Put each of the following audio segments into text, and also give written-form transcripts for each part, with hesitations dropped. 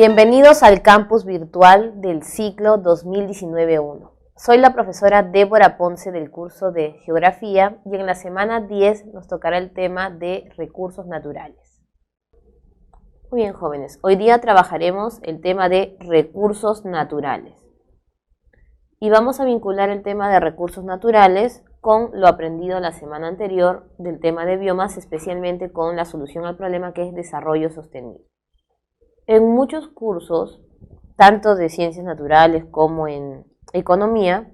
Bienvenidos al campus virtual del ciclo 2019-1. Soy la profesora Débora Ponce del curso de Geografía y en la semana 10 nos tocará el tema de recursos naturales. Muy bien, jóvenes, hoy día trabajaremos el tema de recursos naturales. Y vamos a vincular el tema de recursos naturales con lo aprendido la semana anterior del tema de biomas, especialmente con la solución al problema que es desarrollo sostenible. En muchos cursos, tanto de ciencias naturales como en economía,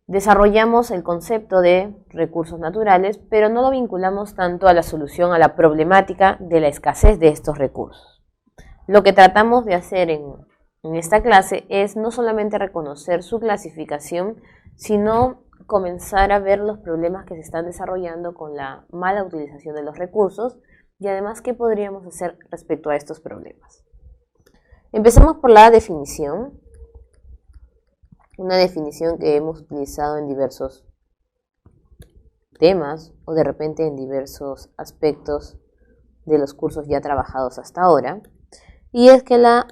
desarrollamos el concepto de recursos naturales, pero no lo vinculamos tanto a la solución a la problemática de la escasez de estos recursos. Lo que tratamos de hacer en esta clase es no solamente reconocer su clasificación, sino comenzar a ver los problemas que se están desarrollando con la mala utilización de los recursos y además qué podríamos hacer respecto a estos problemas. Empecemos por la definición, una definición que hemos utilizado en diversos temas o de repente en diversos aspectos de los cursos ya trabajados hasta ahora, y es que la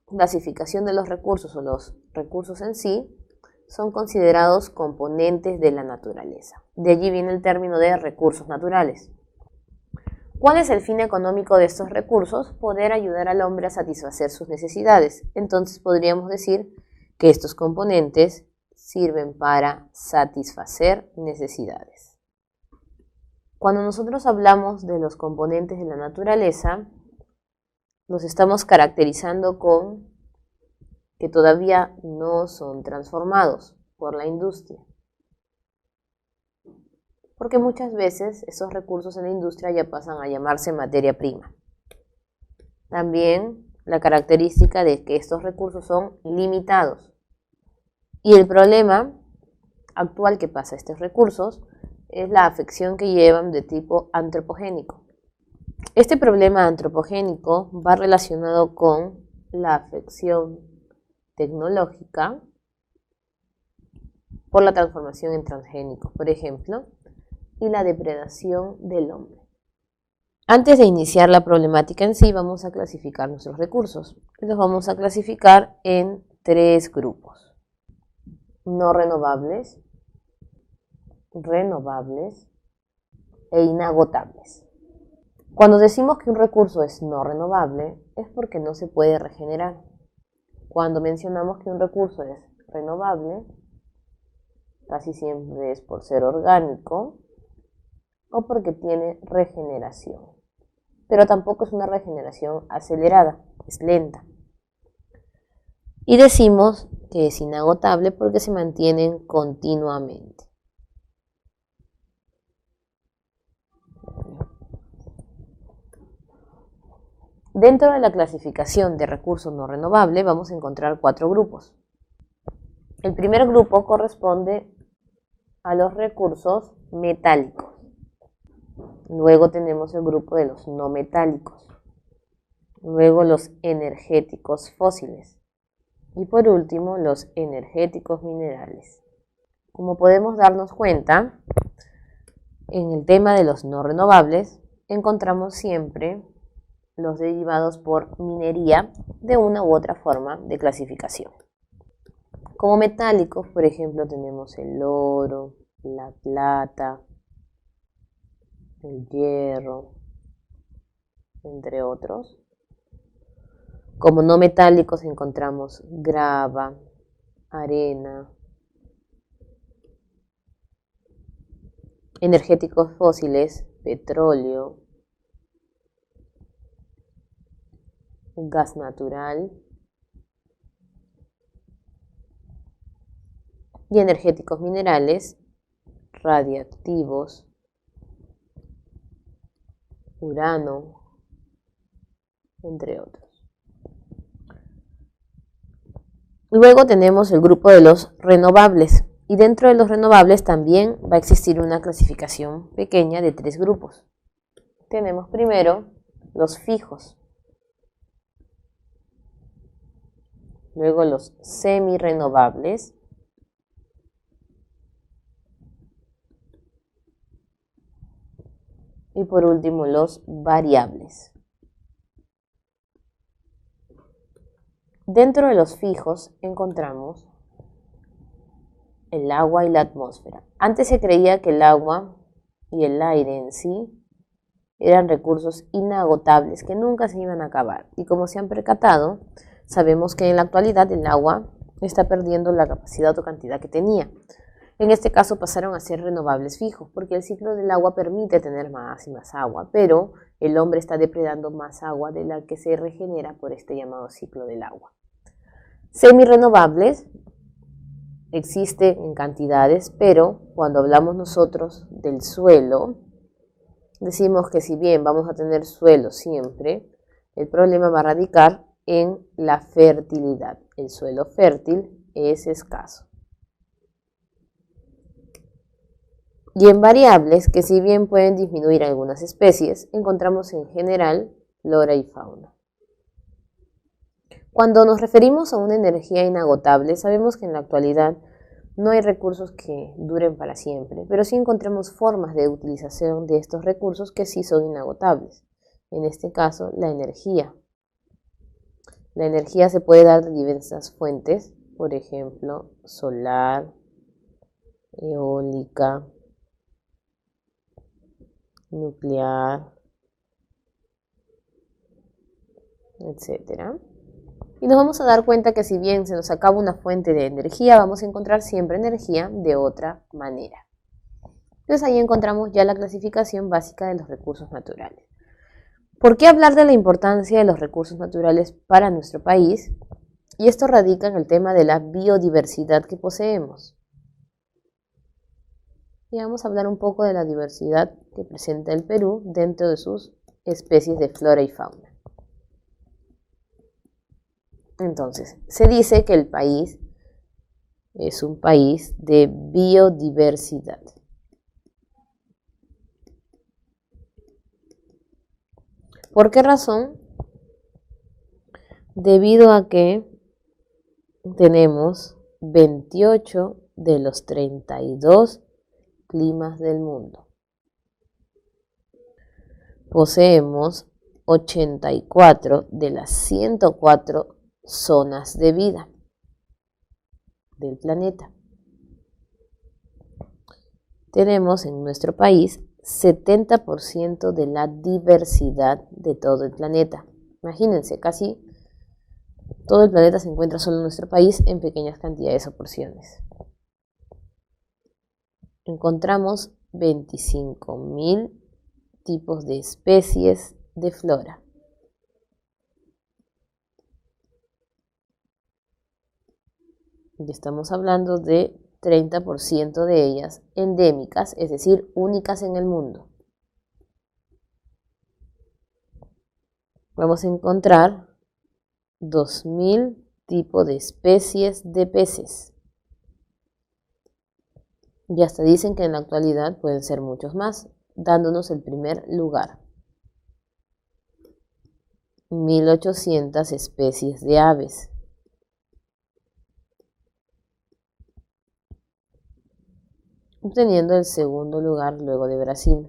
clasificación de los recursos o los recursos en sí son considerados componentes de la naturaleza. De allí viene el término de recursos naturales. ¿Cuál es el fin económico de estos recursos? Poder ayudar al hombre a satisfacer sus necesidades. Entonces podríamos decir que estos componentes sirven para satisfacer necesidades. Cuando nosotros hablamos de los componentes de la naturaleza, nos estamos caracterizando con que todavía no son transformados por la industria. Porque muchas veces esos recursos en la industria ya pasan a llamarse materia prima. También la característica de que estos recursos son limitados. Y el problema actual que pasa a estos recursos es la afección que llevan de tipo antropogénico. Este problema antropogénico va relacionado con la afección tecnológica por la transformación en transgénicos, por ejemplo, y la depredación del hombre. Antes de iniciar la problemática en sí, vamos a clasificar nuestros recursos. Los vamos a clasificar en tres grupos: no renovables, renovables e inagotables. Cuando decimos que un recurso es no renovable, es porque no se puede regenerar. Cuando mencionamos que un recurso es renovable, casi siempre es por ser orgánico o porque tiene regeneración. Pero tampoco es una regeneración acelerada, es lenta. Y decimos que es inagotable porque se mantienen continuamente. Dentro de la clasificación de recursos no renovables vamos a encontrar cuatro grupos. El primer grupo corresponde a los recursos metálicos. Luego tenemos el grupo de los no metálicos. Luego los energéticos fósiles. Y por último, los energéticos minerales. Como podemos darnos cuenta, en el tema de los no renovables encontramos siempre los derivados por minería de una u otra forma de clasificación. Como metálicos, por ejemplo, tenemos el oro, la plata, el hierro, entre otros. Como no metálicos encontramos grava, arena. Energéticos fósiles, petróleo, gas natural. Y energéticos minerales, radiactivos, urano, entre otros. Luego tenemos el grupo de los renovables, y dentro de los renovables también va a existir una clasificación pequeña de tres grupos. Tenemos primero los fijos, luego los semirrenovables, y por último los variables. Dentro de los fijos encontramos el agua y la atmósfera. Antes se creía que el agua y el aire en sí eran recursos inagotables que nunca se iban a acabar. Y como se han percatado, sabemos que en la actualidad el agua está perdiendo la capacidad o cantidad que tenía. En este caso pasaron a ser renovables fijos, porque el ciclo del agua permite tener más y más agua, pero el hombre está depredando más agua de la que se regenera por este llamado ciclo del agua. Semirrenovables existen en cantidades, pero cuando hablamos nosotros del suelo, decimos que si bien vamos a tener suelo siempre, el problema va a radicar en la fertilidad. El suelo fértil es escaso. Y en variables, que si bien pueden disminuir algunas especies, encontramos en general flora y fauna. Cuando nos referimos a una energía inagotable, sabemos que en la actualidad no hay recursos que duren para siempre, pero sí encontramos formas de utilización de estos recursos que sí son inagotables. En este caso, la energía. La energía se puede dar de diversas fuentes, por ejemplo, solar, eólica, nuclear, etc. Y nos vamos a dar cuenta que si bien se nos acaba una fuente de energía, vamos a encontrar siempre energía de otra manera. Entonces ahí encontramos ya la clasificación básica de los recursos naturales. ¿Por qué hablar de la importancia de los recursos naturales para nuestro país? Y esto radica en el tema de la biodiversidad que poseemos. Y vamos a hablar un poco de la diversidad que presenta el Perú dentro de sus especies de flora y fauna. Entonces, se dice que el país es un país de biodiversidad. ¿Por qué razón? Debido a que tenemos 28 de los 32 climas del mundo. Poseemos 84 de las 104 zonas de vida del planeta. Tenemos en nuestro país 70% de la diversidad de todo el planeta. Imagínense, casi todo el planeta se encuentra solo en nuestro país en pequeñas cantidades o porciones. Encontramos 25.000 tipos de especies de flora. Y estamos hablando de 30% de ellas endémicas, es decir, únicas en el mundo. Vamos a encontrar 2.000 tipos de especies de peces. Y hasta dicen que en la actualidad pueden ser muchos más, dándonos el primer lugar. 1.800 especies de aves. Obteniendo el segundo lugar luego de Brasil.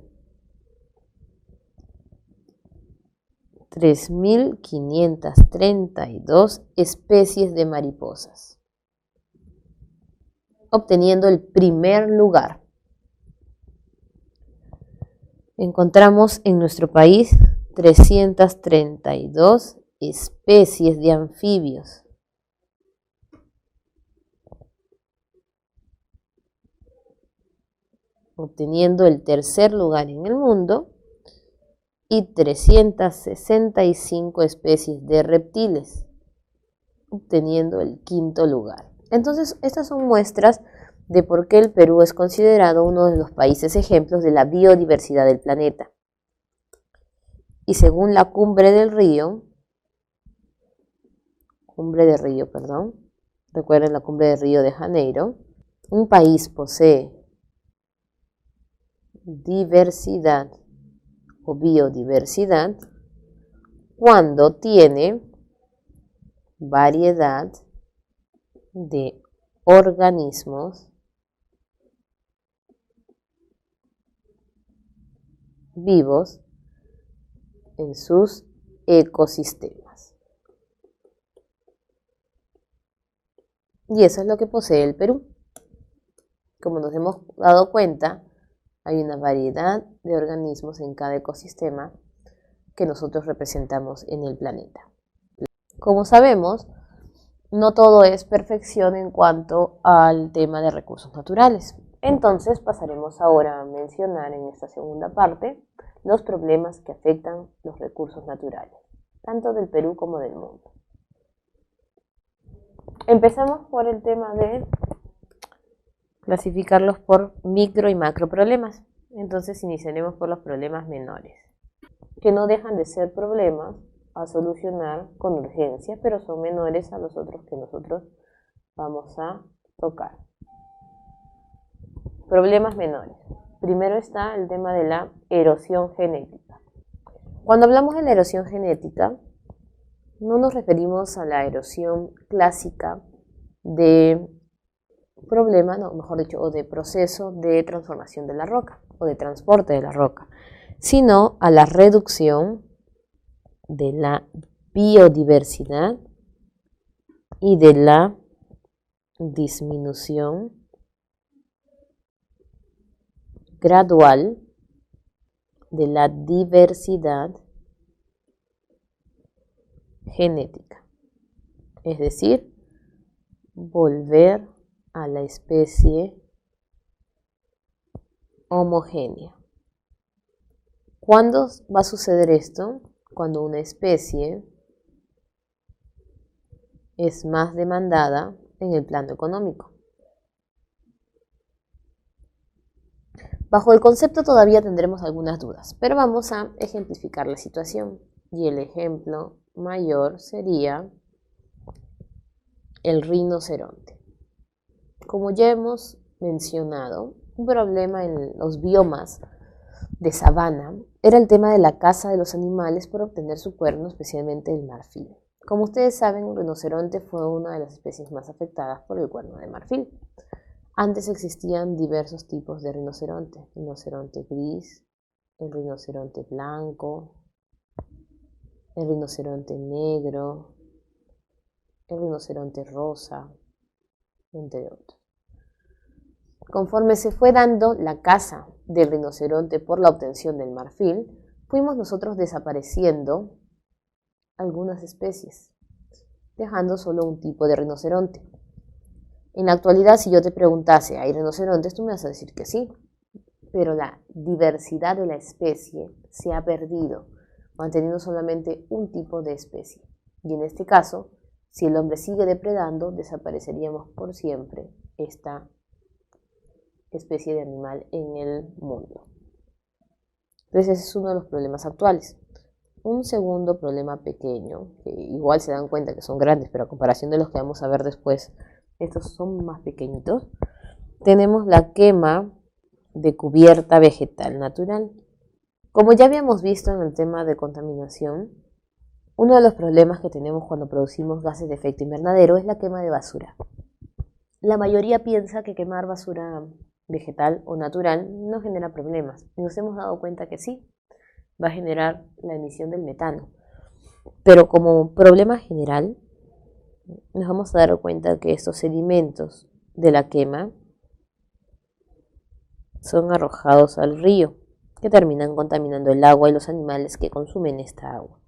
3.532 especies de mariposas, obteniendo el primer lugar. Encontramos en nuestro país 332 especies de anfibios, obteniendo el tercer lugar en el mundo, y 365 especies de reptiles, obteniendo el quinto lugar. Entonces, estas son muestras de por qué el Perú es considerado uno de los países ejemplos de la biodiversidad del planeta. Y según la Cumbre de Río, recuerden la Cumbre de Río de Janeiro, un país posee diversidad o biodiversidad cuando tiene variedad de organismos vivos en sus ecosistemas. Y eso es lo que posee el Perú. Como nos hemos dado cuenta, hay una variedad de organismos en cada ecosistema que nosotros representamos en el planeta. Como sabemos, no todo es perfección en cuanto al tema de recursos naturales. Entonces pasaremos ahora a mencionar en esta segunda parte los problemas que afectan los recursos naturales, tanto del Perú como del mundo. Empezamos por el tema de clasificarlos por micro y macro problemas. Entonces iniciaremos por los problemas menores, que no dejan de ser problemas a solucionar con urgencia, pero son menores a los otros que nosotros vamos a tocar. Problemas menores. Primero está el tema de la erosión genética. Cuando hablamos de la erosión genética, no nos referimos a la erosión clásica de problema, no, mejor dicho, o de proceso de transformación de la roca o de transporte de la roca, sino a la reducción de la biodiversidad y de la disminución gradual de la diversidad genética, es decir, volver a la especie homogénea. ¿Cuándo va a suceder esto? Cuando una especie es más demandada en el plano económico. Bajo el concepto todavía tendremos algunas dudas, pero vamos a ejemplificar la situación. Y el ejemplo mayor sería el rinoceronte. Como ya hemos mencionado, un problema en los biomas de sabana era el tema de la caza de los animales por obtener su cuerno, especialmente el marfil. Como ustedes saben, el rinoceronte fue una de las especies más afectadas por el cuerno de marfil. Antes existían diversos tipos de rinoceronte: rinoceronte gris, el rinoceronte blanco, el rinoceronte negro, el rinoceronte rosa, entre otros. Conforme se fue dando la caza del rinoceronte por la obtención del marfil, fuimos nosotros desapareciendo algunas especies, dejando solo un tipo de rinoceronte. En la actualidad, si yo te preguntase, ¿hay rinocerontes?, tú me vas a decir que sí, pero la diversidad de la especie se ha perdido, manteniendo solamente un tipo de especie. Y en este caso, si el hombre sigue depredando, desapareceríamos por siempre esta especie de animal en el mundo. Entonces ese es uno de los problemas actuales. Un segundo problema pequeño, que igual se dan cuenta que son grandes, pero a comparación de los que vamos a ver después, estos son más pequeñitos. Tenemos la quema de cubierta vegetal natural. Como ya habíamos visto en el tema de contaminación, uno de los problemas que tenemos cuando producimos gases de efecto invernadero es la quema de basura. La mayoría piensa que quemar basura vegetal o natural no genera problemas, y nos hemos dado cuenta que sí, va a generar la emisión del metano. Pero como problema general, nos vamos a dar cuenta que estos sedimentos de la quema son arrojados al río, que terminan contaminando el agua y los animales que consumen esta agua.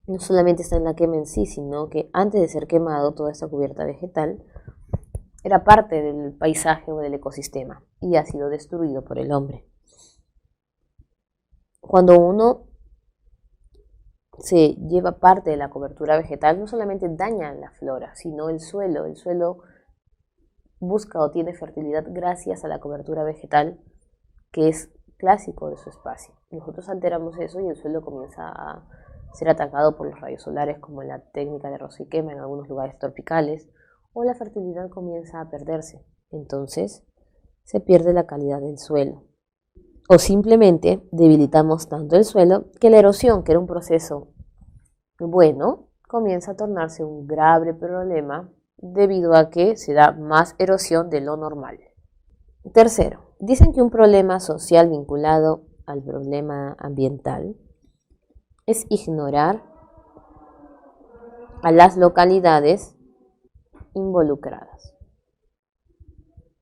No solamente está en la quema en sí, sino que antes de ser quemado, toda esta cubierta vegetal era parte del paisaje o del ecosistema y ha sido destruido por el hombre. Cuando uno se lleva parte de la cobertura vegetal, no solamente daña la flora, sino el suelo. El suelo busca o tiene fertilidad gracias a la cobertura vegetal, que es clásico de su espacio. Nosotros alteramos eso y el suelo comienza a ser atacado por los rayos solares, como en la técnica de roza y quema en algunos lugares tropicales, o la fertilidad comienza a perderse. Entonces se pierde la calidad del suelo. O simplemente debilitamos tanto el suelo que la erosión, que era un proceso bueno, comienza a tornarse un grave problema debido a que se da más erosión de lo normal. Tercero, dicen que un problema social vinculado al problema ambiental es ignorar a las localidades involucradas,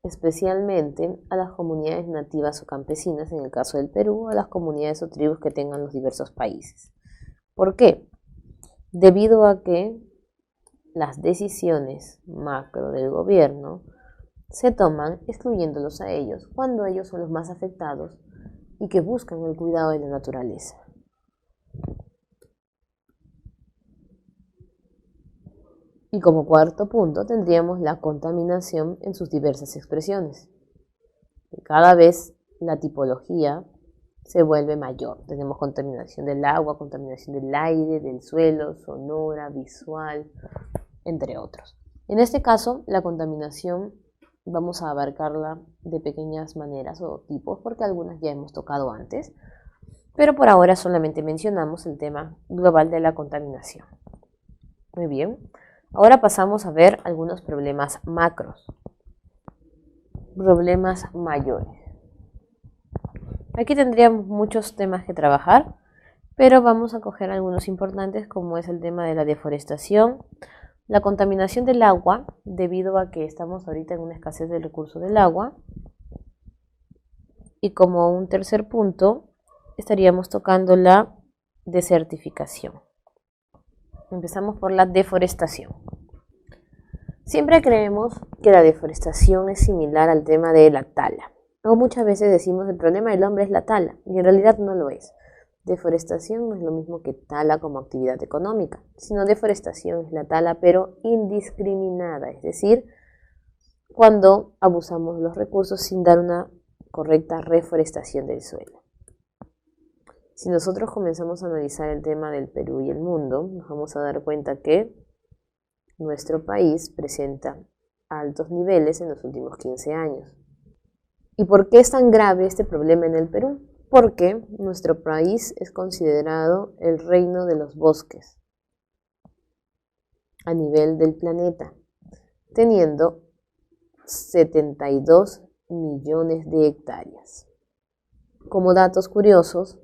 especialmente a las comunidades nativas o campesinas, en el caso del Perú, o a las comunidades o tribus que tengan los diversos países. ¿Por qué? Debido a que las decisiones macro del gobierno se toman excluyéndolos a ellos cuando ellos son los más afectados y que buscan el cuidado de la naturaleza. Y como cuarto punto tendríamos la contaminación en sus diversas expresiones. Cada vez la tipología se vuelve mayor. Tenemos contaminación del agua, contaminación del aire, del suelo, sonora, visual, entre otros. En este caso, la contaminación vamos a abarcarla de pequeñas maneras o tipos, porque algunas ya hemos tocado antes, pero por ahora solamente mencionamos el tema global de la contaminación. Muy bien, ahora pasamos a ver algunos problemas macros, problemas mayores. Aquí tendríamos muchos temas que trabajar, pero vamos a coger algunos importantes, como es el tema de la deforestación, la contaminación del agua, debido a que estamos ahorita en una escasez del recurso del agua. Y como un tercer punto, estaríamos tocando la desertificación. Empezamos por la deforestación. Siempre creemos que la deforestación es similar al tema de la tala. O muchas veces decimos el problema del hombre es la tala, y en realidad no lo es. Deforestación no es lo mismo que tala como actividad económica, sino deforestación es la tala pero indiscriminada, es decir, cuando abusamos de los recursos sin dar una correcta reforestación del suelo. Si nosotros comenzamos a analizar el tema del Perú y el mundo, nos vamos a dar cuenta que nuestro país presenta altos niveles en los últimos 15 años. ¿Y por qué es tan grave este problema en el Perú? Porque nuestro país es considerado el reino de los bosques a nivel del planeta, teniendo 72 millones de hectáreas. Como datos curiosos,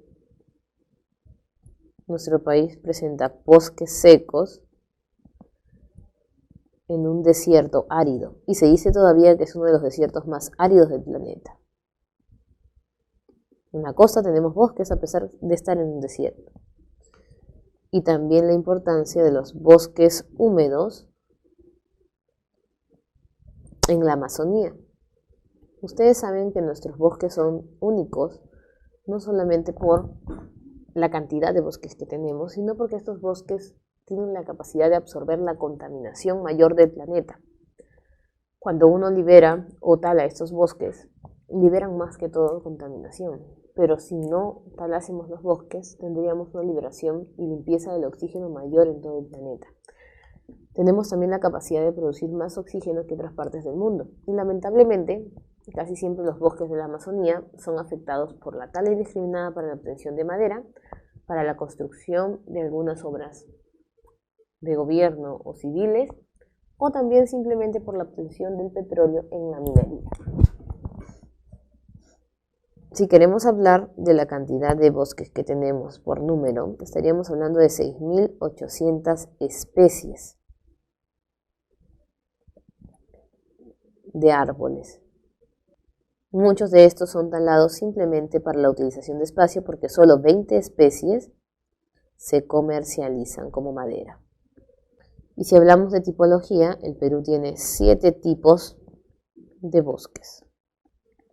nuestro país presenta bosques secos en un desierto árido, y se dice todavía que es uno de los desiertos más áridos del planeta. En la costa tenemos bosques a pesar de estar en un desierto. Y también la importancia de los bosques húmedos en la Amazonía. Ustedes saben que nuestros bosques son únicos, no solamente por la cantidad de bosques que tenemos, sino porque estos bosques tienen la capacidad de absorber la contaminación mayor del planeta. Cuando uno libera o tala estos bosques, liberan más que todo contaminación. Pero si no talásemos los bosques, tendríamos una liberación y limpieza del oxígeno mayor en todo el planeta. Tenemos también la capacidad de producir más oxígeno que otras partes del mundo. Y lamentablemente, casi siempre los bosques de la Amazonía son afectados por la tala indiscriminada para la obtención de madera, para la construcción de algunas obras de gobierno o civiles, o también simplemente por la obtención del petróleo en la minería. Si queremos hablar de la cantidad de bosques que tenemos por número, estaríamos hablando de 6.800 especies de árboles. Muchos de estos son talados simplemente para la utilización de espacio porque solo 20 especies se comercializan como madera. Y si hablamos de tipología, el Perú tiene 7 tipos de bosques.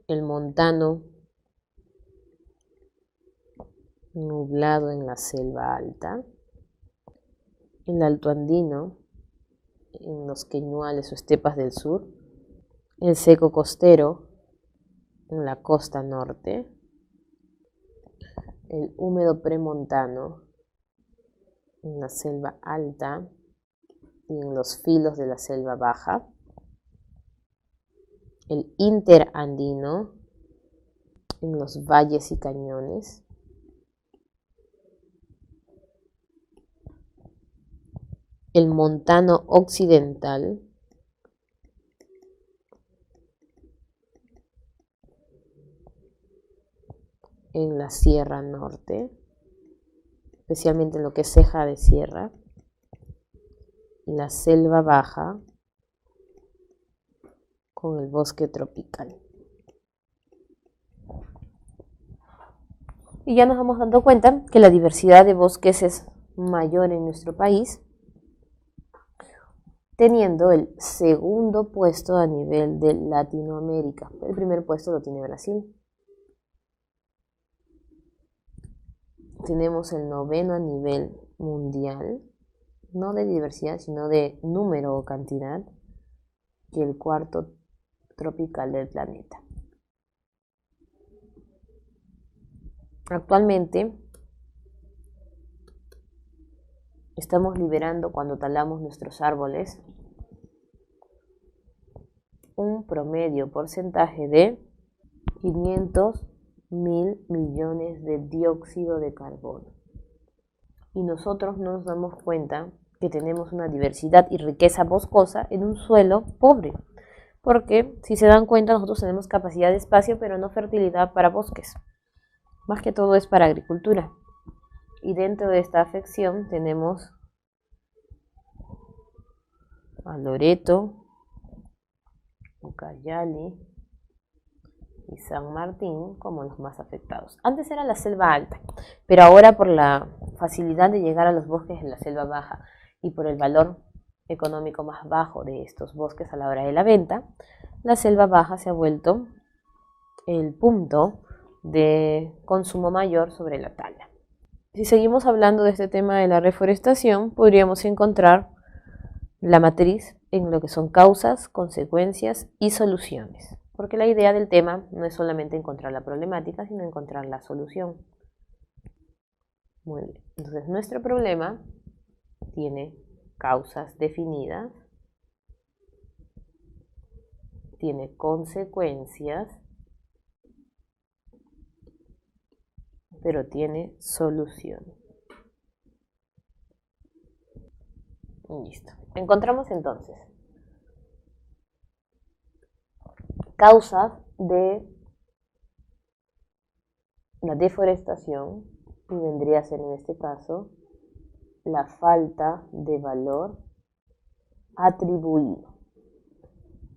El montano, nublado en la selva alta, el alto andino, en los queñuales o estepas del sur, el seco costero, en la costa norte, el húmedo premontano, en la selva alta y en los filos de la selva baja, el interandino, en los valles y cañones, el montano occidental, en la Sierra Norte, especialmente en lo que es ceja de sierra, la selva baja con el bosque tropical. Y ya nos vamos dando cuenta que la diversidad de bosques es mayor en nuestro país, teniendo el segundo puesto a nivel de Latinoamérica. El primer puesto lo tiene Brasil. Tenemos el noveno a nivel mundial, no de diversidad, sino de número o cantidad, y el cuarto tropical del planeta. Actualmente estamos liberando, cuando talamos nuestros árboles, un promedio porcentaje de 500.000 millones de dióxido de carbono. Y nosotros no nos damos cuenta que tenemos una diversidad y riqueza boscosa en un suelo pobre. Porque, si se dan cuenta, nosotros tenemos capacidad de espacio, pero no fertilidad para bosques. Más que todo es para agricultura. Y dentro de esta afección tenemos a Loreto, Ucayali y San Martín como los más afectados. Antes era la selva alta, pero ahora, por la facilidad de llegar a los bosques en la selva baja y por el valor económico más bajo de estos bosques a la hora de la venta, la selva baja se ha vuelto el punto de consumo mayor sobre la tala. Si seguimos hablando de este tema de la reforestación, podríamos encontrar la matriz en lo que son causas, consecuencias y soluciones. Porque la idea del tema no es solamente encontrar la problemática, sino encontrar la solución. Muy bien. Entonces, nuestro problema tiene causas definidas, tiene consecuencias, pero tiene solución. Listo. Encontramos entonces causas de la deforestación, y vendría a ser en este caso la falta de valor atribuido.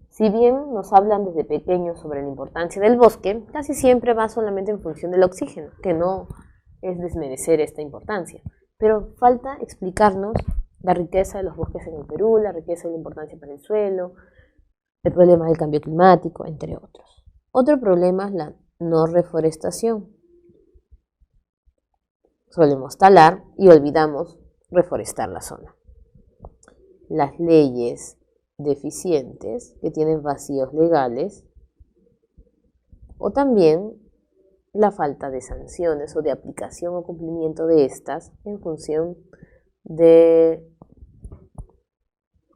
Si bien nos hablan desde pequeños sobre la importancia del bosque, casi siempre va solamente en función del oxígeno, que no es desmerecer esta importancia, pero falta explicarnos la riqueza de los bosques en el Perú, la riqueza y la importancia para el suelo, el problema del cambio climático, entre otros. Otro problema es la no reforestación. Solemos talar y olvidamos reforestar la zona. Las leyes deficientes que tienen vacíos legales, o también la falta de sanciones o de aplicación o cumplimiento de estas en función de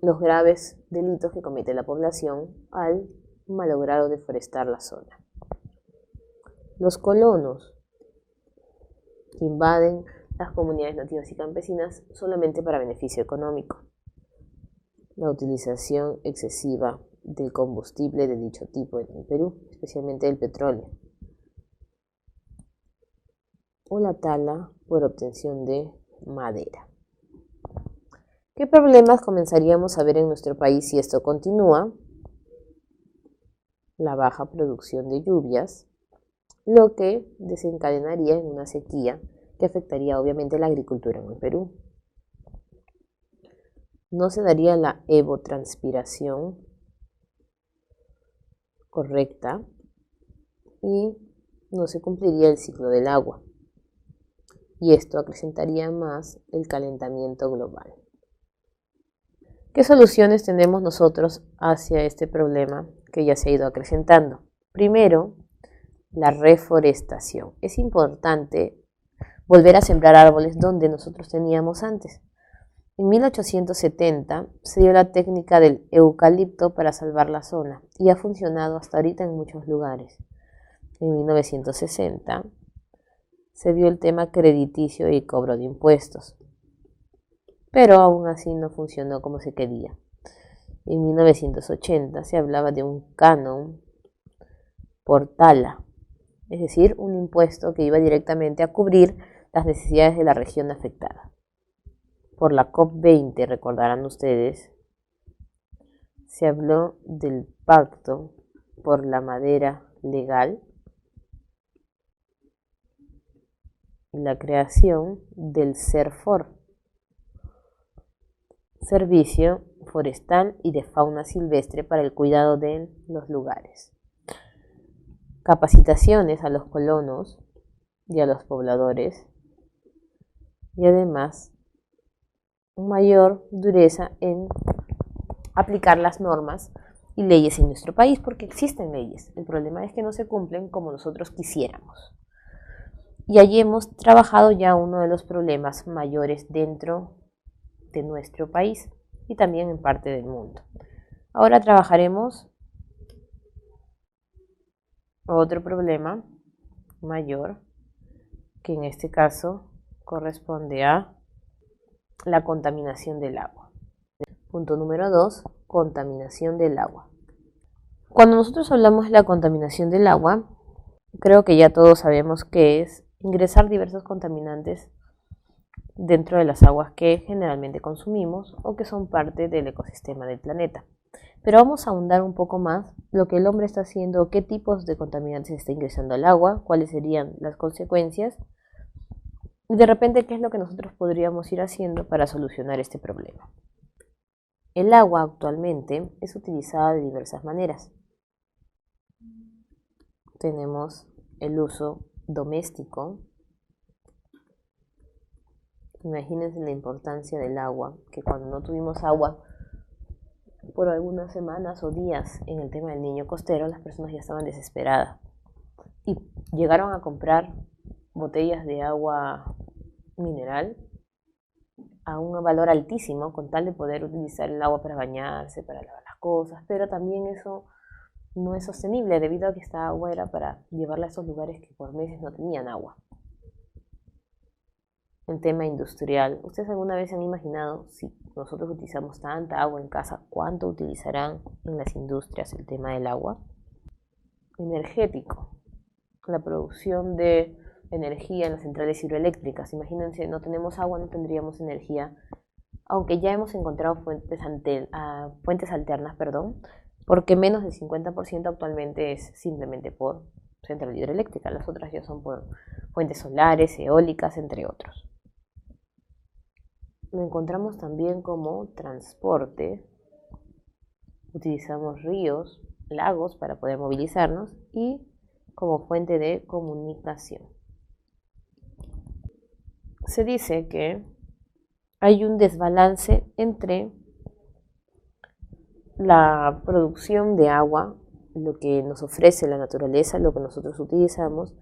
los graves delitos que comete la población al malograr o deforestar la zona. Los colonos que invaden las comunidades nativas y campesinas solamente para beneficio económico. La utilización excesiva del combustible de dicho tipo en el Perú, especialmente del petróleo. O la tala por obtención de madera. ¿Qué problemas comenzaríamos a ver en nuestro país si esto continúa? La baja producción de lluvias, lo que desencadenaría en una sequía que afectaría obviamente la agricultura en el Perú. No se daría la evotranspiración correcta y no se cumpliría el ciclo del agua. Y esto acrecentaría más el calentamiento global. ¿Qué soluciones tenemos nosotros hacia este problema que ya se ha ido acrecentando? Primero, la reforestación. Es importante volver a sembrar árboles donde nosotros teníamos antes. En 1870 se dio la técnica del eucalipto para salvar la zona y ha funcionado hasta ahorita en muchos lugares. En 1960 se vio el tema crediticio y cobro de impuestos, pero aún así no funcionó como se quería. En 1980 se hablaba de un canon por tala, es decir, un impuesto que iba directamente a cubrir las necesidades de la región afectada. Por la COP20, recordarán ustedes, se habló del pacto por la madera legal, la creación del SERFOR, Servicio Forestal y de Fauna Silvestre para el cuidado de los lugares, capacitaciones a los colonos y a los pobladores, y además mayor dureza en aplicar las normas y leyes en nuestro país, porque existen leyes. El problema es que no se cumplen como nosotros quisiéramos. Y allí hemos trabajado ya uno de los problemas mayores dentro de nuestro país y también en parte del mundo. Ahora trabajaremos otro problema mayor, que en este caso corresponde a la contaminación del agua. Punto número 2, contaminación del agua. Cuando nosotros hablamos de la contaminación del agua, creo que ya todos sabemos que es ingresar diversos contaminantes dentro de las aguas que generalmente consumimos o que son parte del ecosistema del planeta. Pero vamos a ahondar un poco más lo que el hombre está haciendo, qué tipos de contaminantes está ingresando al agua, cuáles serían las consecuencias y de repente qué es lo que nosotros podríamos ir haciendo para solucionar este problema. El agua actualmente es utilizada de diversas maneras. Tenemos el uso doméstico. Imagínense la importancia del agua, que cuando no tuvimos agua por algunas semanas o días en el tema del niño costero, las personas ya estaban desesperadas y llegaron a comprar botellas de agua mineral a un valor altísimo con tal de poder utilizar el agua para bañarse, para lavar las cosas, pero también eso no es sostenible debido a que esta agua era para llevarla a esos lugares que por meses no tenían agua. El tema industrial. ¿Ustedes alguna vez se han imaginado si nosotros utilizamos tanta agua en casa, cuánto utilizarán en las industrias el tema del agua? Energético. La producción de energía en las centrales hidroeléctricas. Imagínense, no tenemos agua, no tendríamos energía, aunque ya hemos encontrado fuentes alternas, porque menos del 50% actualmente es simplemente por central hidroeléctrica, las otras ya son por fuentes solares, eólicas, entre otros. Lo encontramos también como transporte, utilizamos ríos, lagos para poder movilizarnos y como fuente de comunicación. Se dice que hay un desbalance entre la producción de agua, lo que nos ofrece la naturaleza, lo que nosotros utilizamos,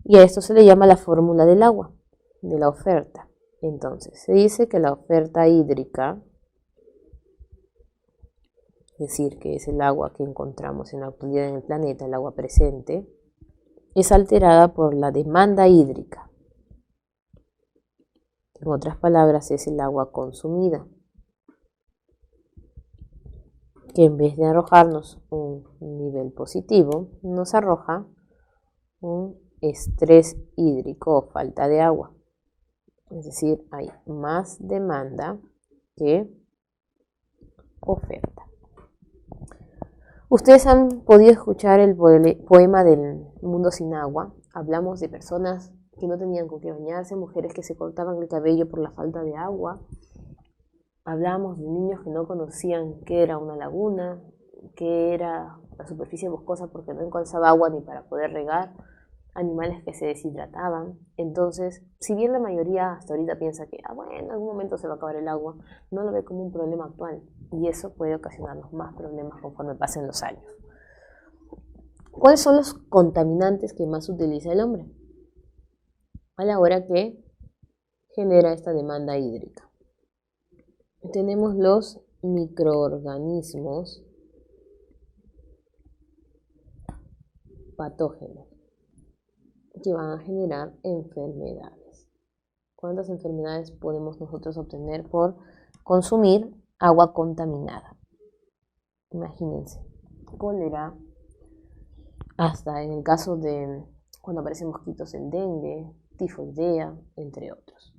y a esto se le llama la fórmula del agua, de la oferta. Entonces, se dice que la oferta hídrica, es decir, que es el agua que encontramos en la actualidad en el planeta, el agua presente, es alterada por la demanda hídrica. En otras palabras, es el agua consumida, que en vez de arrojarnos un nivel positivo, nos arroja un estrés hídrico o falta de agua. Es decir, hay más demanda que oferta. Ustedes han podido escuchar el poema del Mundo sin agua. Hablamos de personas que no tenían con qué bañarse, mujeres que se cortaban el cabello por la falta de agua. Hablamos de niños que no conocían qué era una laguna, qué era la superficie boscosa porque no alcanzaba agua ni para poder regar, animales que se deshidrataban. Entonces, si bien la mayoría hasta ahorita piensa que bueno, en algún momento se va a acabar el agua, no lo ve como un problema actual y eso puede ocasionarnos más problemas conforme pasen los años. ¿Cuáles son los contaminantes que más utiliza el hombre a la hora que genera esta demanda hídrica? Tenemos los microorganismos patógenos que van a generar enfermedades. ¿Cuántas enfermedades podemos nosotros obtener por consumir agua contaminada? Imagínense, cólera, hasta en el caso de cuando aparecen mosquitos, el dengue, tifoidea, entre otros.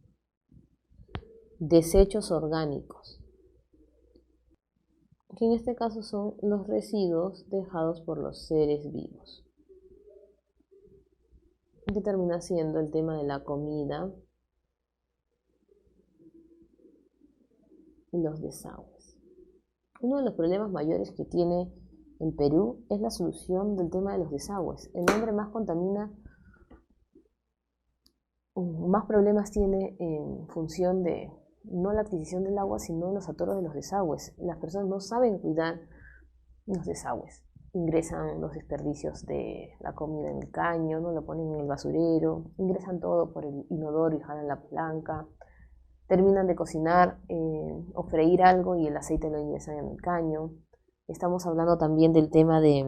Desechos orgánicos. que en este caso son los residuos dejados por los seres vivos, que termina siendo el tema de la comida y los desagües. Uno de los problemas mayores que tiene el Perú es la solución del tema de los desagües. El hombre más contamina, más problemas tiene en función de no la adquisición del agua, sino los atoros de los desagües. Las personas no saben cuidar los desagües. Ingresan los desperdicios de la comida en el caño, no lo ponen en el basurero, ingresan todo por el inodoro y jalan la palanca. Terminan de cocinar o freír algo y el aceite lo ingresan en el caño. Estamos hablando también del tema de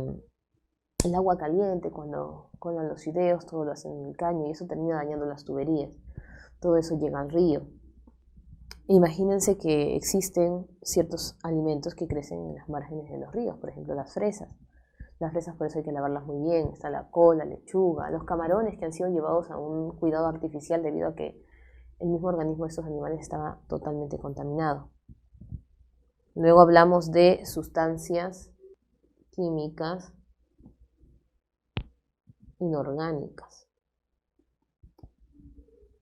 el agua caliente, cuando colan los fideos, todo lo hacen en el caño y eso termina dañando las tuberías. Todo eso llega al río. Imagínense que existen ciertos alimentos que crecen en las márgenes de los ríos, por ejemplo las fresas. Las fresas por eso hay que lavarlas muy bien, está la col, la lechuga, los camarones que han sido llevados a un cuidado artificial debido a que el mismo organismo de estos animales estaba totalmente contaminado. Luego hablamos de sustancias químicas inorgánicas,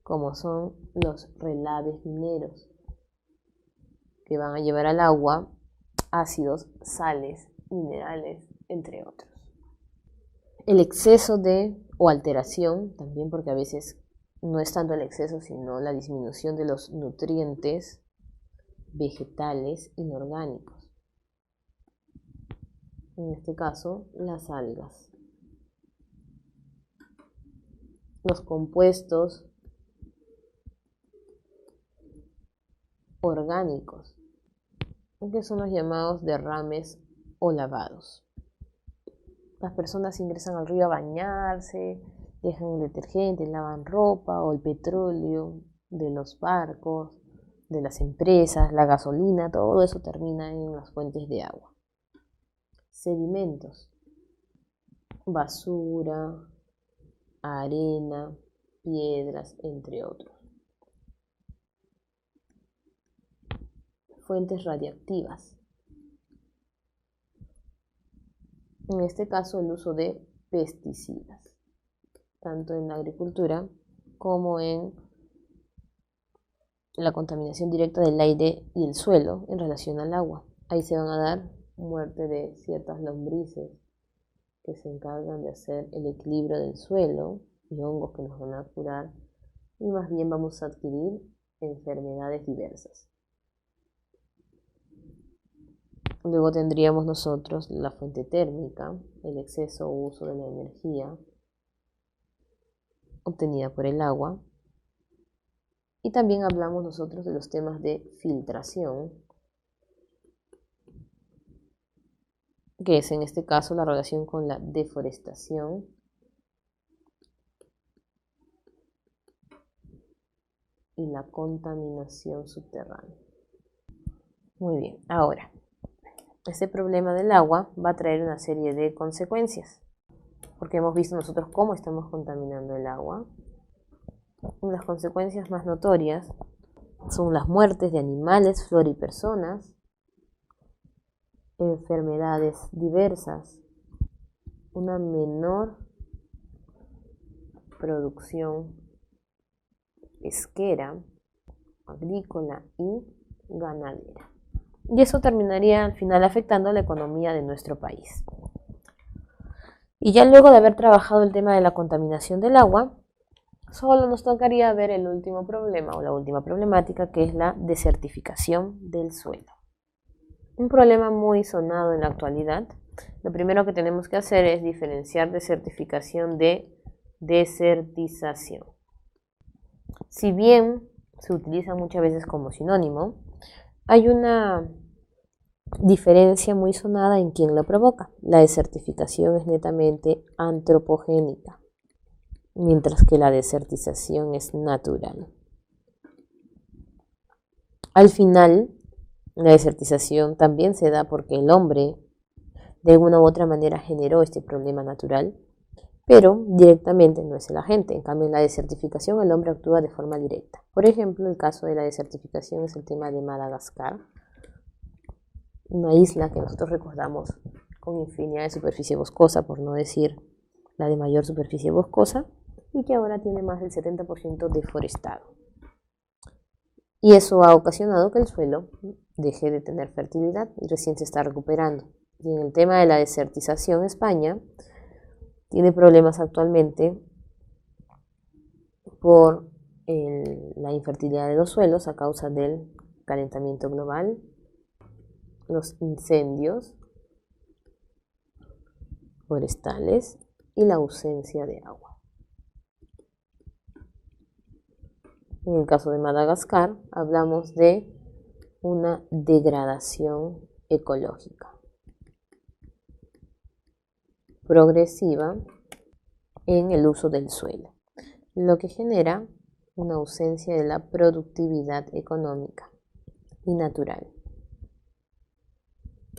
como son los relaves mineros, que van a llevar al agua ácidos, sales, minerales, entre otros. El exceso o alteración, también porque a veces no es tanto el exceso, sino la disminución de los nutrientes vegetales inorgánicos. En este caso, las algas. Los compuestos orgánicos, que son los llamados derrames o lavados. Las personas ingresan al río a bañarse, dejan el detergente, lavan ropa o el petróleo de los barcos, de las empresas, la gasolina, todo eso termina en las fuentes de agua. Sedimentos, basura, arena, piedras, entre otros. Fuentes radiactivas. En este caso, el uso de pesticidas, tanto en la agricultura como en la contaminación directa del aire y el suelo en relación al agua. Ahí se van a dar muerte de ciertas lombrices que se encargan de hacer el equilibrio del suelo y hongos que nos van a curar, y más bien vamos a adquirir enfermedades diversas. Luego tendríamos nosotros la fuente térmica, el exceso o uso de la energía obtenida por el agua. Y también hablamos nosotros de los temas de filtración, que es en este caso la relación con la deforestación y la contaminación subterránea. Muy bien, ahora, este problema del agua va a traer una serie de consecuencias, porque hemos visto nosotros cómo estamos contaminando el agua. Las consecuencias más notorias son las muertes de animales, flora y personas, enfermedades diversas, una menor producción pesquera, agrícola y ganadera. Y eso terminaría al final afectando la economía de nuestro país. Y ya luego de haber trabajado el tema de la contaminación del agua, solo nos tocaría ver el último problema o la última problemática, que es la desertificación del suelo. Un problema muy sonado en la actualidad. Lo primero que tenemos que hacer es diferenciar desertificación de desertización. Si bien se utiliza muchas veces como sinónimo, hay una diferencia muy sonada en quien lo provoca. La desertificación es netamente antropogénica, mientras que la desertización es natural. Al final, la desertización también se da porque el hombre de alguna u otra manera generó este problema natural, pero directamente no es el agente. En cambio, en la desertificación el hombre actúa de forma directa. Por ejemplo, el caso de la desertificación es el tema de Madagascar, una isla que nosotros recordamos con infinidad de superficie boscosa, por no decir la de mayor superficie boscosa, y que ahora tiene más del 70% deforestado. Y eso ha ocasionado que el suelo deje de tener fertilidad y recién se está recuperando. Y en el tema de la desertización, España tiene problemas actualmente por la infertilidad de los suelos a causa del calentamiento global, los incendios forestales y la ausencia de agua. En el caso de Madagascar, hablamos de una degradación ecológica progresiva en el uso del suelo, lo que genera una ausencia de la productividad económica y natural.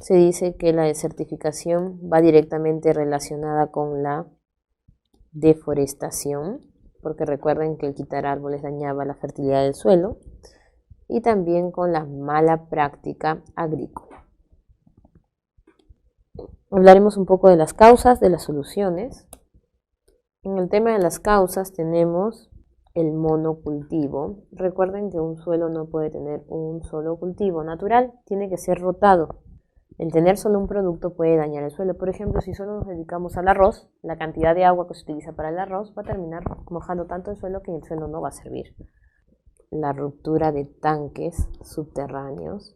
Se dice que la desertificación va directamente relacionada con la deforestación, porque recuerden que el quitar árboles dañaba la fertilidad del suelo, y también con la mala práctica agrícola. Hablaremos un poco de las causas, de las soluciones. En el tema de las causas tenemos el monocultivo. Recuerden que un suelo no puede tener un solo cultivo natural, tiene que ser rotado. El tener solo un producto puede dañar el suelo. Por ejemplo, si solo nos dedicamos al arroz, la cantidad de agua que se utiliza para el arroz va a terminar mojando tanto el suelo que el suelo no va a servir. La ruptura de tanques subterráneos.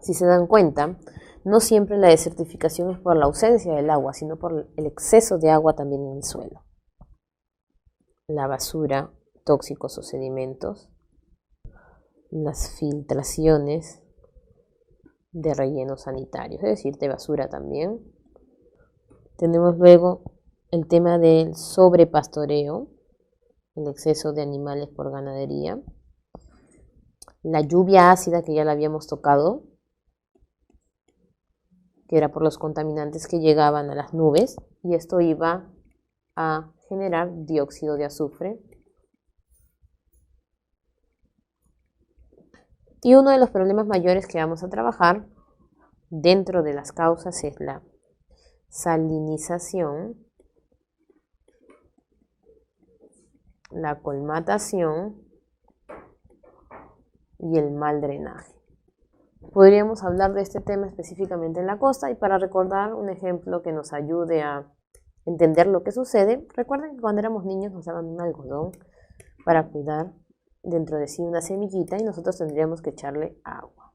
Si se dan cuenta, no siempre la desertificación es por la ausencia del agua, sino por el exceso de agua también en el suelo. La basura, tóxicos o sedimentos. Las filtraciones de relleno sanitario, es decir, de basura también. Tenemos luego el tema del sobrepastoreo, el exceso de animales por ganadería. La lluvia ácida, que ya la habíamos tocado, que era por los contaminantes que llegaban a las nubes, y esto iba a generar dióxido de azufre. Y uno de los problemas mayores que vamos a trabajar dentro de las causas es la salinización, la colmatación y el mal drenaje. Podríamos hablar de este tema específicamente en la costa, y para recordar un ejemplo que nos ayude a entender lo que sucede, recuerden que cuando éramos niños nos daban un algodón para cuidar dentro de sí una semillita y nosotros tendríamos que echarle agua.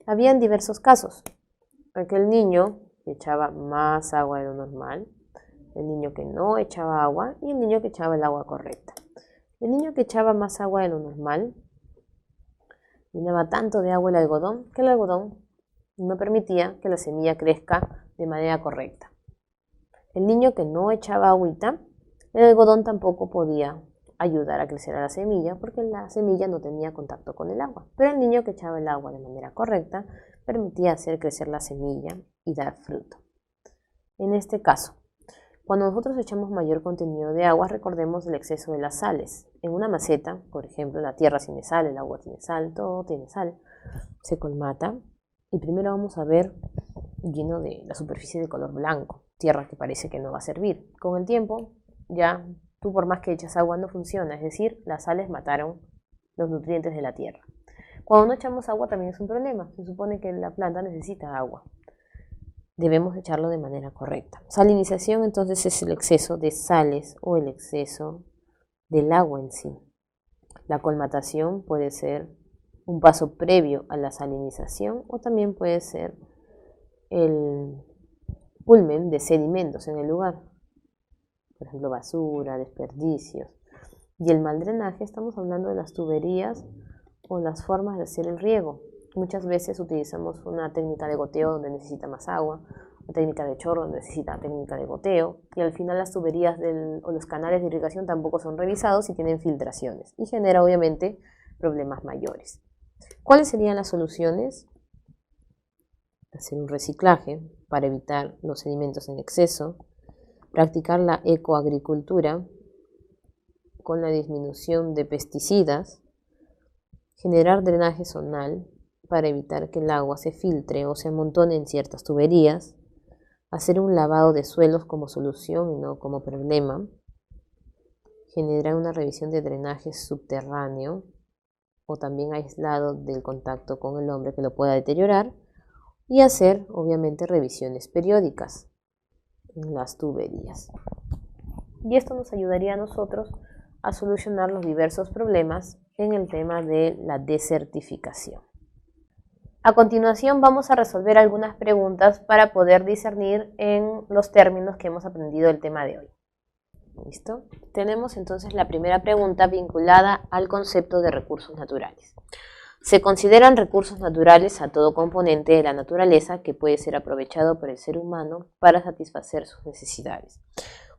Habían diversos casos. Aquel niño que echaba más agua de lo normal, el niño que no echaba agua y el niño que echaba el agua correcta. El niño que echaba más agua de lo normal llenaba tanto de agua el algodón que el algodón no permitía que la semilla crezca de manera correcta. El niño que no echaba agüita, el algodón tampoco podía ayudar a crecer a la semilla porque la semilla no tenía contacto con el agua. Pero el niño que echaba el agua de manera correcta permitía hacer crecer la semilla y dar fruto. En este caso, cuando nosotros echamos mayor contenido de agua, recordemos el exceso de las sales. En una maceta, por ejemplo, la tierra tiene sal, el agua tiene sal, todo tiene sal, se colmata y primero vamos a ver lleno de la superficie de color blanco, tierra que parece que no va a servir. Con el tiempo, ya tú por más que echas agua no funciona, es decir, las sales mataron los nutrientes de la tierra. Cuando no echamos agua también es un problema, se supone que la planta necesita agua. Debemos echarlo de manera correcta. Salinización entonces es el exceso de sales o el exceso del agua en sí. La colmatación puede ser un paso previo a la salinización o también puede ser el culmen de sedimentos en el lugar. Por ejemplo, basura, desperdicios. Y el mal drenaje, estamos hablando de las tuberías o las formas de hacer el riego. Muchas veces utilizamos una técnica de goteo donde necesita más agua, una técnica de chorro donde necesita técnica de goteo, y al final las tuberías o los canales de irrigación tampoco son revisados y tienen filtraciones, y genera obviamente problemas mayores. ¿Cuáles serían las soluciones? Hacer un reciclaje para evitar los sedimentos en exceso, practicar la ecoagricultura con la disminución de pesticidas, generar drenaje zonal para evitar que el agua se filtre o se amontone en ciertas tuberías, hacer un lavado de suelos como solución y no como problema, generar una revisión de drenaje subterráneo o también aislado del contacto con el hombre que lo pueda deteriorar, y hacer obviamente revisiones periódicas en las tuberías. Y esto nos ayudaría a nosotros a solucionar los diversos problemas en el tema de la desertificación. A continuación vamos a resolver algunas preguntas para poder discernir en los términos que hemos aprendido del tema de hoy. ¿Listo? Tenemos entonces la primera pregunta vinculada al concepto de recursos naturales. Se consideran recursos naturales a todo componente de la naturaleza que puede ser aprovechado por el ser humano para satisfacer sus necesidades.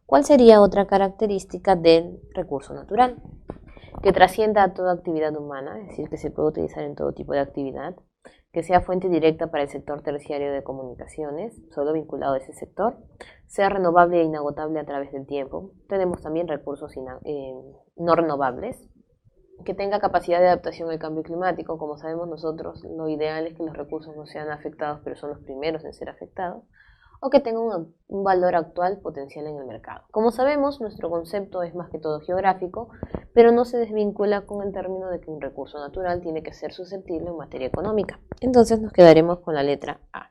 ¿Cuál sería otra característica del recurso natural? Que trascienda a toda actividad humana, es decir, que se puede utilizar en todo tipo de actividad, que sea fuente directa para el sector terciario de comunicaciones, solo vinculado a ese sector, sea renovable e inagotable a través del tiempo. Tenemos también recursos no renovables, que tenga capacidad de adaptación al cambio climático. Como sabemos nosotros, lo ideal es que los recursos no sean afectados, pero son los primeros en ser afectados, o que tengan un valor actual potencial en el mercado. Como sabemos, nuestro concepto es más que todo geográfico, pero no se desvincula con el término de que un recurso natural tiene que ser susceptible en materia económica. Entonces nos quedaremos con la letra A.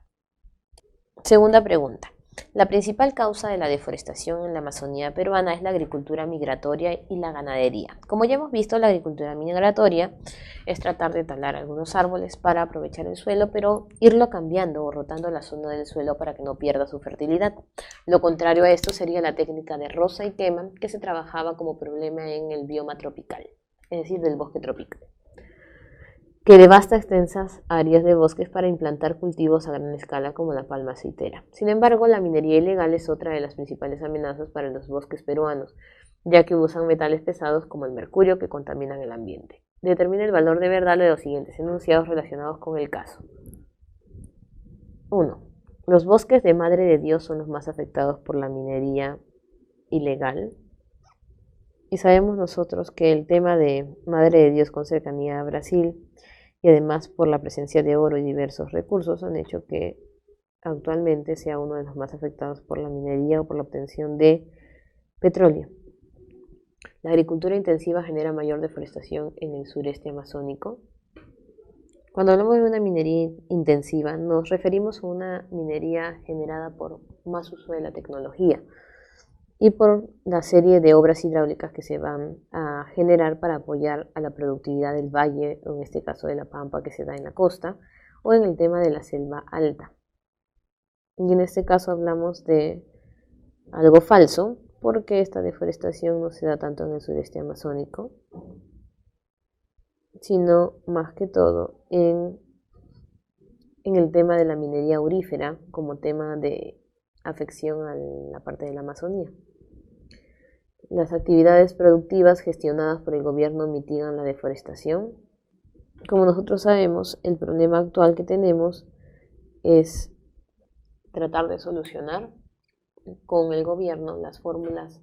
Segunda pregunta. La principal causa de la deforestación en la Amazonía peruana es la agricultura migratoria y la ganadería. Como ya hemos visto, la agricultura migratoria es tratar de talar algunos árboles para aprovechar el suelo, pero irlo cambiando o rotando la zona del suelo para que no pierda su fertilidad. Lo contrario a esto sería la técnica de roza y quema, que se trabajaba como problema en el bioma tropical, es decir, del bosque tropical, que devasta extensas áreas de bosques para implantar cultivos a gran escala como la palma aceitera. Sin embargo, la minería ilegal es otra de las principales amenazas para los bosques peruanos, ya que usan metales pesados como el mercurio que contaminan el ambiente. Determina el valor de verdad de los siguientes enunciados relacionados con el caso. 1. Los bosques de Madre de Dios son los más afectados por la minería ilegal. Y sabemos nosotros que el tema de Madre de Dios con cercanía a Brasil y además por la presencia de oro y diversos recursos han hecho que actualmente sea uno de los más afectados por la minería o por la obtención de petróleo. La agricultura intensiva genera mayor deforestación en el sureste amazónico. Cuando hablamos de una minería intensiva nos referimos a una minería generada por más uso de la tecnología y por la serie de obras hidráulicas que se van a generar para apoyar a la productividad del valle, en este caso de la pampa que se da en la costa, o en el tema de la selva alta. Y en este caso hablamos de algo falso, porque esta deforestación no se da tanto en el sureste amazónico, sino más que todo en el tema de la minería aurífera como tema de afección a la parte de la Amazonía. Las actividades productivas gestionadas por el gobierno mitigan la deforestación. Como nosotros sabemos, el problema actual que tenemos es tratar de solucionar con el gobierno las fórmulas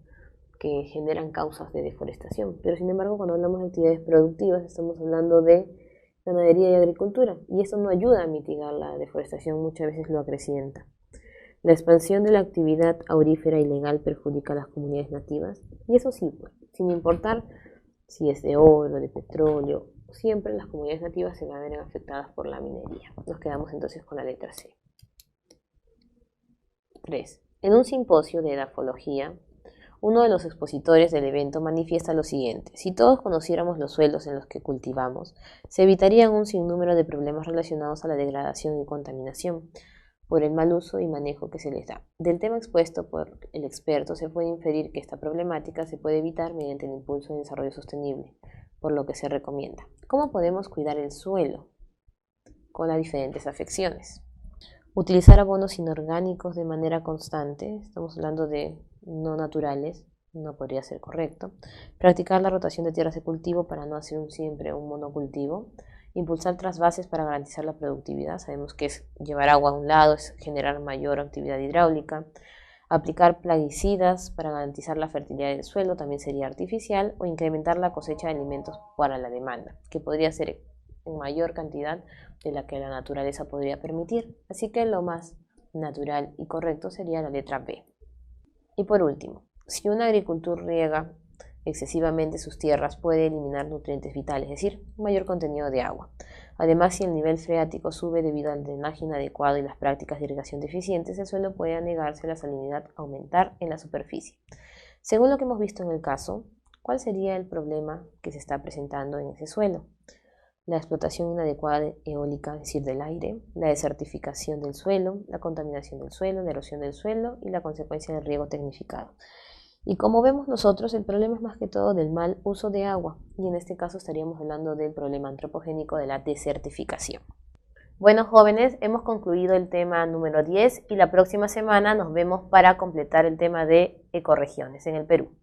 que generan causas de deforestación. Pero sin embargo, cuando hablamos de actividades productivas, estamos hablando de ganadería y agricultura, y eso no ayuda a mitigar la deforestación, muchas veces lo acrecienta. La expansión de la actividad aurífera ilegal perjudica a las comunidades nativas, y eso sí, sin importar si es de oro, de petróleo, siempre las comunidades nativas se van a ver afectadas por la minería. Nos quedamos entonces con la letra C. 3. En un simposio de edafología, uno de los expositores del evento manifiesta lo siguiente: si todos conociéramos los suelos en los que cultivamos, se evitarían un sinnúmero de problemas relacionados a la degradación y contaminación por el mal uso y manejo que se les da. Del tema expuesto por el experto se puede inferir que esta problemática se puede evitar mediante el impulso de desarrollo sostenible, por lo que se recomienda. ¿Cómo podemos cuidar el suelo con las diferentes afecciones? Utilizar abonos inorgánicos de manera constante, estamos hablando de no naturales, no podría ser correcto. Practicar la rotación de tierras de cultivo para no hacer siempre un monocultivo. Impulsar trasvases para garantizar la productividad. Sabemos que es llevar agua a un lado, es generar mayor actividad hidráulica. Aplicar plaguicidas para garantizar la fertilidad del suelo, también sería artificial. O incrementar la cosecha de alimentos para la demanda, que podría ser en mayor cantidad de la que la naturaleza podría permitir. Así que lo más natural y correcto sería la letra B. Y por último, si un agricultor riega excesivamente sus tierras, puede eliminar nutrientes vitales, es decir, un mayor contenido de agua. Además, si el nivel freático sube debido al drenaje inadecuado y las prácticas de irrigación deficientes, el suelo puede anegarse, la salinidad aumentar en la superficie. Según lo que hemos visto en el caso, ¿cuál sería el problema que se está presentando en ese suelo? La explotación inadecuada eólica, es decir, del aire, la desertificación del suelo, la contaminación del suelo, la erosión del suelo y la consecuencia del riego tecnificado. Y como vemos nosotros, el problema es más que todo del mal uso de agua, y en este caso estaríamos hablando del problema antropogénico de la desertificación. Bueno, jóvenes, hemos concluido el tema número 10 y la próxima semana nos vemos para completar el tema de ecorregiones en el Perú.